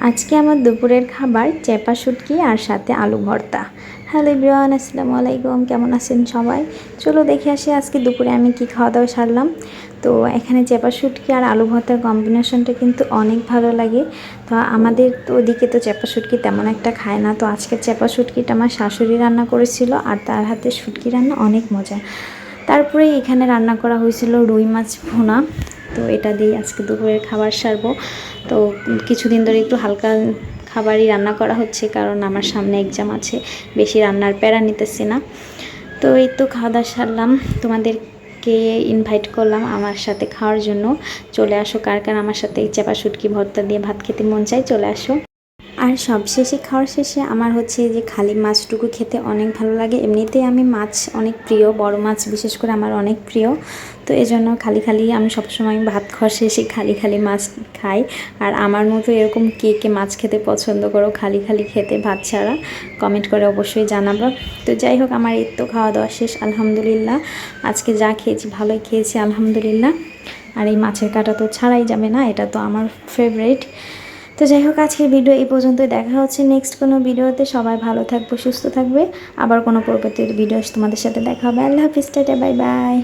আজকে আমার দুপুরের খাবার চেপা শুটকি আর সাথে আলু ভর্তা। হ্যালো এভরিওয়ান, আসসালামু আলাইকুম। কেমন আছেন সবাই? চলো দেখে আসি আজকে দুপুরে আমি কি খাওয়া দাওয়া সারলাম। তো এখানে চেপা শুটকি আর আলু ভর্তার কম্বিনেশনটা কিন্তু অনেক ভালো লাগে। তো আমাদের তো ওদিকে তো চেপা শুটকি তেমন একটা খায় না। তো আজকে চেপা শুটকিটা আমার শাশুড়ি রান্না করেছিল আর তার হাতে শুটকি রান্না অনেক মজা। তারপরে এখানে রান্না করা হয়েছিল রুই মাছ ভুনা। তো এটা দিয়ে আজকে দুপুরের খাবার সারবো। তো কিছুদিন ধরে একটু হালকা খাবারই রান্না করা হচ্ছে, কারণ আমার সামনে এক্সাম আছে, বেশি রান্নার প্যারা নিতেছি না। তো এই তো খাওয়া দাওয়া সারলাম, তোমাদেরকে ইনভাইট করলাম আমার সাথে খাওয়ার জন্য। চলে আসো, কার কার আমার সাথে এই চেপা শুটকি ভর্তা দিয়ে ভাত খেতে মন চাই, চলে আসো। আর সবশেষে খাওয়ার শেষে আমার হচ্ছে যে খালি মাছটুকু খেতে অনেক ভালো লাগে। এমনিতেই আমি মাছ অনেক প্রিয়, বড় মাছ বিশেষ করে আমার অনেক প্রিয়। তো এজন্য খালি খালি আমি সবসময় ভাত খাওয়ার শেষে খালি খালি মাছ খাই। আর আমার মতো এরকম কে কে মাছ খেতে পছন্দ করো খালি খালি খেতে ভাত ছাড়া, কমেন্ট করে অবশ্যই জানাবো। তো যাই হোক, আমার এই তো খাওয়া দাওয়া শেষ আলহামদুলিল্লাহ। আজকে যা খেয়েছি ভালোই খেয়েছি আলহামদুলিল্লাহ। আর এই মাছের কাঁটা তো ছাড়াই যাবে না, এটা তো আমার ফেভারিট। তো যাই হোক, আজকের ভিডিও এই পর্যন্তই। দেখা হচ্ছে নেক্সট কোনো ভিডিওতে। সবাই ভালো থাকবে, সুস্থ থাকবে। আবার কোনো পরবর্তী ভিডিও তোমাদের সাথে দেখা হবে। আল্লাহ হাফিজ, টাটা, বাই বাই।